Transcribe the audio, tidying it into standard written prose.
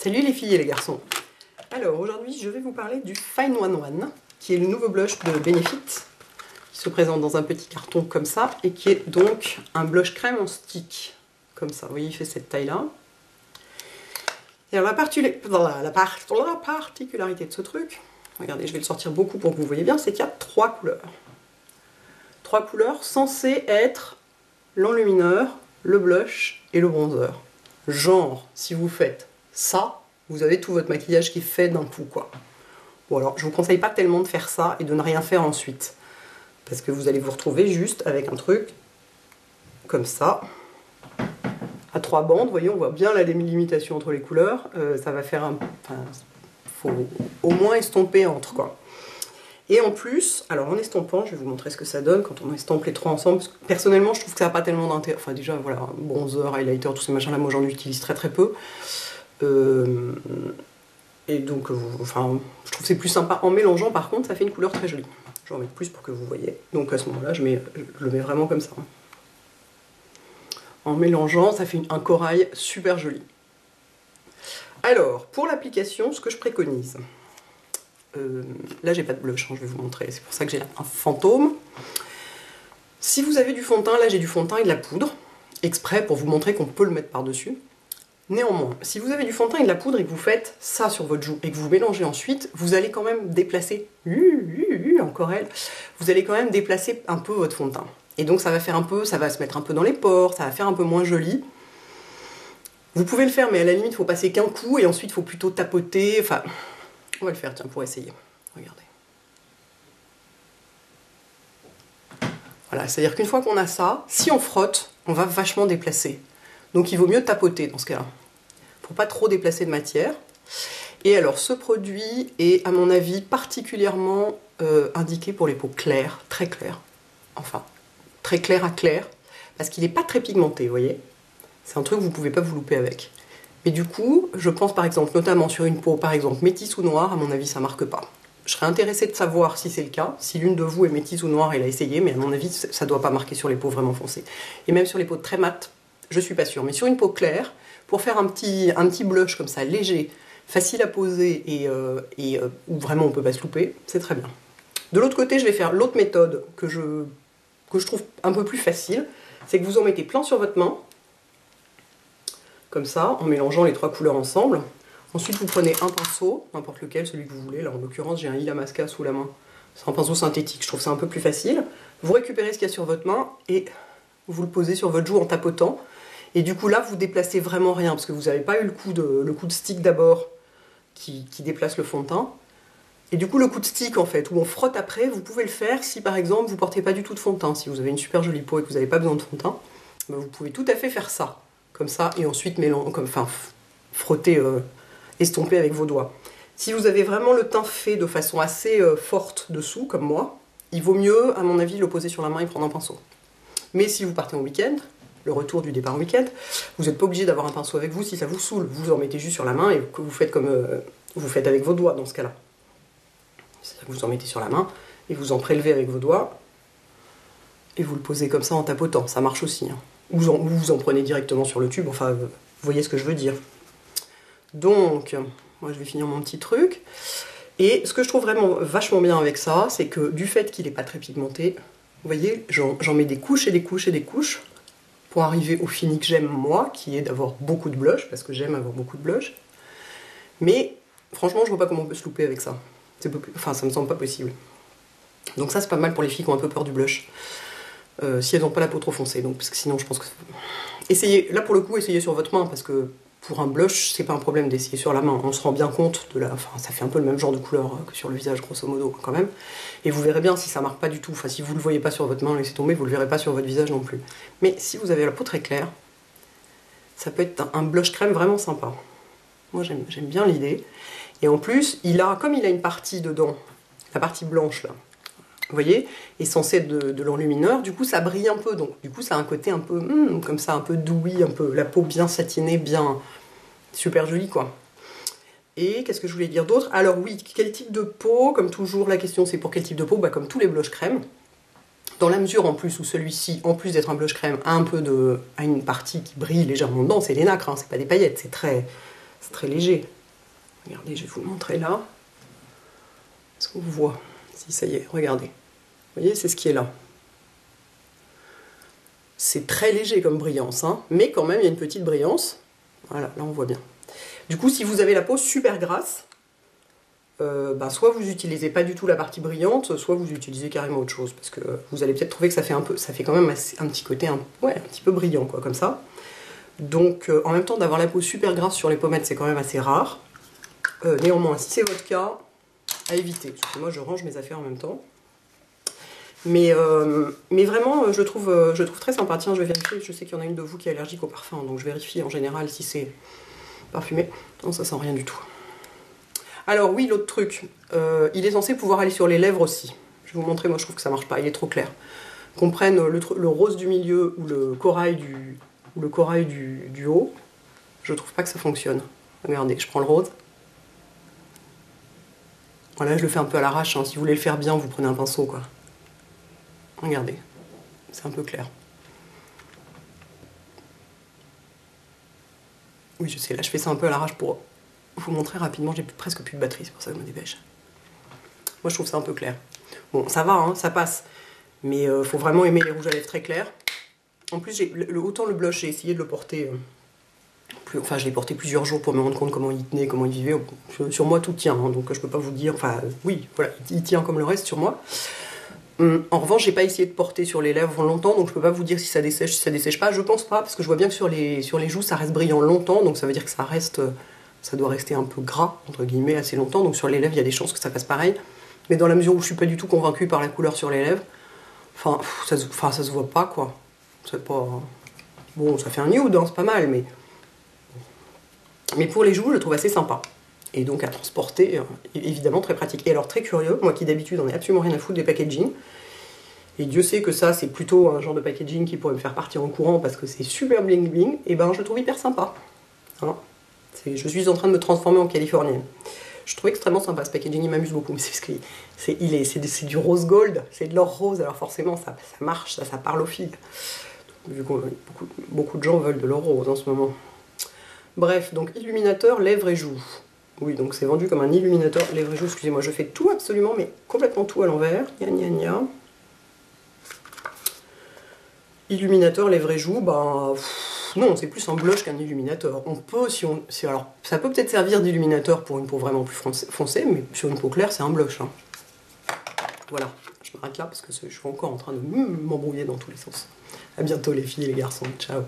Salut les filles et les garçons. Alors aujourd'hui je vais vous parler du Fine 101 qui est le nouveau blush de Benefit qui se présente dans un petit carton comme ça et qui est donc un blush crème en stick comme ça. Vous voyez, il fait cette taille là. Et alors la particularité de ce truc, regardez, je vais le sortir beaucoup pour que vous voyez bien, c'est qu'il y a trois couleurs. Trois couleurs censées être l'enlumineur, le blush et le bronzer. Genre, si vous faites ça, vous avez tout votre maquillage qui est fait d'un coup, quoi. Bon alors, je vous conseille pas tellement de faire ça et de ne rien faire ensuite. Parce que vous allez vous retrouver juste avec un truc comme ça. À trois bandes, vous voyez, on voit bien la délimitation entre les couleurs. Ça va faire un... Enfin, faut au moins estomper entre, quoi. Et en plus, alors en estampant, je vais vous montrer ce que ça donne quand on estompe les trois ensemble. Parce que personnellement, je trouve que ça n'a pas tellement d'intérêt. Enfin déjà, voilà, bronzer, highlighter, tous ces machins-là, moi j'en utilise très très peu. Et donc, enfin, je trouve que c'est plus sympa. En mélangeant, par contre, ça fait une couleur très jolie. Je vais en mettre plus pour que vous voyez. Donc à ce moment-là, je le mets vraiment comme ça. En mélangeant, ça fait un corail super joli. Alors, pour l'application, ce que je préconise... là j'ai pas de blush, hein, je vais vous montrer, c'est pour ça que j'ai un fantôme. Si vous avez du fond de teint, là j'ai du fond de teint et de la poudre, exprès pour vous montrer qu'on peut le mettre par-dessus. Néanmoins, si vous avez du fond de teint et de la poudre et que vous faites ça sur votre joue et que vous mélangez ensuite, vous allez quand même déplacer, encore elle, vous allez quand même déplacer un peu votre fond de teint. Et donc ça va faire un peu, ça va se mettre un peu dans les pores, ça va faire un peu moins joli. Vous pouvez le faire, mais à la limite, il faut passer qu'un coup et ensuite il faut plutôt tapoter, enfin... On va le faire, tiens, pour essayer. Regardez. Voilà, c'est-à-dire qu'une fois qu'on a ça, si on frotte, on va vachement déplacer. Donc il vaut mieux tapoter dans ce cas-là. Pour pas trop déplacer de matière. Et alors, ce produit est, à mon avis, particulièrement indiqué pour les peaux claires, très claires. Enfin, très clair à clair, parce qu'il n'est pas très pigmenté, vous voyez. C'est un truc que vous ne pouvez pas vous louper avec. Mais du coup, je pense par exemple, notamment sur une peau, par exemple, métisse ou noire, à mon avis, ça marque pas. Je serais intéressée de savoir si c'est le cas, si l'une de vous est métisse ou noire et l'a essayé, mais à mon avis, ça doit pas marquer sur les peaux vraiment foncées. Et même sur les peaux très mates, je suis pas sûre. Mais sur une peau claire, pour faire un petit blush comme ça, léger, facile à poser et où vraiment on peut pas se louper, c'est très bien. De l'autre côté, je vais faire l'autre méthode que je trouve un peu plus facile, c'est que vous en mettez plein sur votre main, comme ça, en mélangeant les trois couleurs ensemble. Ensuite, vous prenez un pinceau, n'importe lequel, celui que vous voulez. Là, en l'occurrence, j'ai un Illamasqua sous la main. C'est un pinceau synthétique, je trouve ça un peu plus facile. Vous récupérez ce qu'il y a sur votre main et vous le posez sur votre joue en tapotant. Et du coup, là, vous déplacez vraiment rien, parce que vous n'avez pas eu le coup de stick d'abord qui déplace le fond de teint. Et du coup, le coup de stick, en fait, où on frotte après, vous pouvez le faire si, par exemple, vous ne portez pas du tout de fond de teint. Si vous avez une super jolie peau et que vous n'avez pas besoin de fond de teint, ben, vous pouvez tout à fait faire ça. Comme ça, et ensuite frotter, estomper avec vos doigts. Si vous avez vraiment le teint fait de façon assez forte dessous, comme moi, il vaut mieux, à mon avis, le poser sur la main et prendre un pinceau. Mais si vous partez en week-end, le retour du départ en week-end, vous n'êtes pas obligé d'avoir un pinceau avec vous si ça vous saoule. Vous en mettez juste sur la main et vous faites comme vous faites avec vos doigts dans ce cas-là. C'est-à-dire que vous en mettez sur la main et vous en prélevez avec vos doigts et vous le posez comme ça en tapotant. Ça marche aussi, hein. Ou vous en prenez directement sur le tube, enfin, vous voyez ce que je veux dire. Donc, moi je vais finir mon petit truc. Et ce que je trouve vraiment vachement bien avec ça, c'est que du fait qu'il n'est pas très pigmenté, vous voyez, j'en mets des couches et des couches et des couches pour arriver au fini que j'aime moi, qui est d'avoir beaucoup de blush, parce que j'aime avoir beaucoup de blush. Mais franchement, je vois pas comment on peut se louper avec ça. Enfin, ça me semble pas possible. Donc ça, c'est pas mal pour les filles qui ont un peu peur du blush. Si elles n'ont pas la peau trop foncée, donc, parce que sinon je pense que... Essayez, là pour le coup, essayez sur votre main, parce que pour un blush, c'est pas un problème d'essayer sur la main, on se rend bien compte de la... Enfin, ça fait un peu le même genre de couleur que sur le visage, grosso modo, quand même, et vous verrez bien si ça marque pas du tout, enfin si vous le voyez pas sur votre main, laissez tomber, vous le verrez pas sur votre visage non plus. Mais si vous avez la peau très claire, ça peut être un blush crème vraiment sympa. Moi j'aime bien l'idée, et en plus, comme il a une partie dedans, la partie blanche là, vous voyez, est censé être de l'enlumineur, du coup ça brille un peu, donc du coup ça a un côté un peu, comme ça, un peu doui, un peu, la peau bien satinée, bien, super jolie quoi. Et qu'est-ce que je voulais dire d'autre? Alors oui, quel type de peau? Comme toujours, la question c'est pour quel type de peau? Bah, comme tous les blush crème, dans la mesure en plus où celui-ci, en plus d'être un blush crème, a une partie qui brille légèrement dedans, c'est les nacres, hein, c'est pas des paillettes, c'est très léger. Regardez, je vais vous le montrer là. Est-ce qu'on voit? Si, ça y est, regardez. Vous voyez, c'est ce qui est là. C'est très léger comme brillance, hein, mais quand même, il y a une petite brillance. Voilà, là, on voit bien. Du coup, si vous avez la peau super grasse, soit vous n'utilisez pas du tout la partie brillante, soit vous utilisez carrément autre chose, parce que vous allez peut-être trouver que ça fait quand même un petit côté un petit peu brillant, quoi, comme ça. Donc, en même temps, d'avoir la peau super grasse sur les pommettes, c'est quand même assez rare. Néanmoins, si c'est votre cas, à éviter. Parce que moi, je range mes affaires en même temps. Mais vraiment, je le trouve très sympa. Tiens, je vais vérifier. Je sais qu'il y en a une de vous qui est allergique au parfum, donc je vérifie en général si c'est parfumé. Non, ça sent rien du tout. Alors oui, l'autre truc, il est censé pouvoir aller sur les lèvres aussi. Je vais vous montrer, moi je trouve que ça marche pas, il est trop clair. Qu'on prenne le rose du milieu ou le corail du haut, je trouve pas que ça fonctionne. Regardez, je prends le rose. Voilà, je le fais un peu à l'arrache, hein. Si vous voulez le faire bien, vous prenez un pinceau, quoi. Regardez, c'est un peu clair. Oui, je sais, là je fais ça un peu à l'arrache pour vous montrer rapidement. J'ai presque plus de batterie, c'est pour ça que je me dépêche. Moi je trouve ça un peu clair. Bon, ça va, hein, ça passe. Mais faut vraiment aimer les rouges à lèvres très clairs. En plus, autant le blush, j'ai essayé de le porter... Enfin, je l'ai porté plusieurs jours pour me rendre compte comment il tenait, comment il vivait. Sur moi, tout tient, hein, donc je peux pas vous dire... Enfin, oui, voilà, il tient comme le reste sur moi. En revanche, j'ai pas essayé de porter sur les lèvres longtemps, donc je peux pas vous dire si ça dessèche pas. Je pense pas, parce que je vois bien que sur les joues, ça reste brillant longtemps, donc ça veut dire que ça doit rester un peu gras, entre guillemets, assez longtemps. Donc sur les lèvres, il y a des chances que ça fasse pareil. Mais dans la mesure où je suis pas du tout convaincue par la couleur sur les lèvres, enfin, ça se voit pas, quoi. C'est pas... Bon, ça fait un nude, hein, c'est pas mal, mais pour les joues, je le trouve assez sympa. Et donc à transporter, évidemment très pratique. Et alors très curieux, moi qui d'habitude n'en ai absolument rien à foutre des packaging, et Dieu sait que ça c'est plutôt un genre de packaging qui pourrait me faire partir en courant parce que c'est super bling bling, et ben je le trouve hyper sympa. Hein, je suis en train de me transformer en californienne. Je trouve extrêmement sympa ce packaging, il m'amuse beaucoup, mais c'est parce que c'est du rose gold, c'est de l'or rose, alors forcément ça marche, ça parle aux filles. Vu que beaucoup de gens veulent de l'or rose en ce moment. Bref, donc illuminateur, lèvres et joues. Oui, donc c'est vendu comme un illuminateur lèvres et joues. Excusez-moi, je fais tout absolument, mais complètement tout à l'envers. Gna gna gna. Illuminateur lèvres et joues, non, c'est plus un blush qu'un illuminateur. On peut, alors, ça peut peut-être servir d'illuminateur pour une peau vraiment plus foncée, mais sur une peau claire, c'est un blush. Hein. Voilà, je m'arrête là parce que je suis encore en train de m'embrouiller dans tous les sens. A bientôt les filles et les garçons, ciao.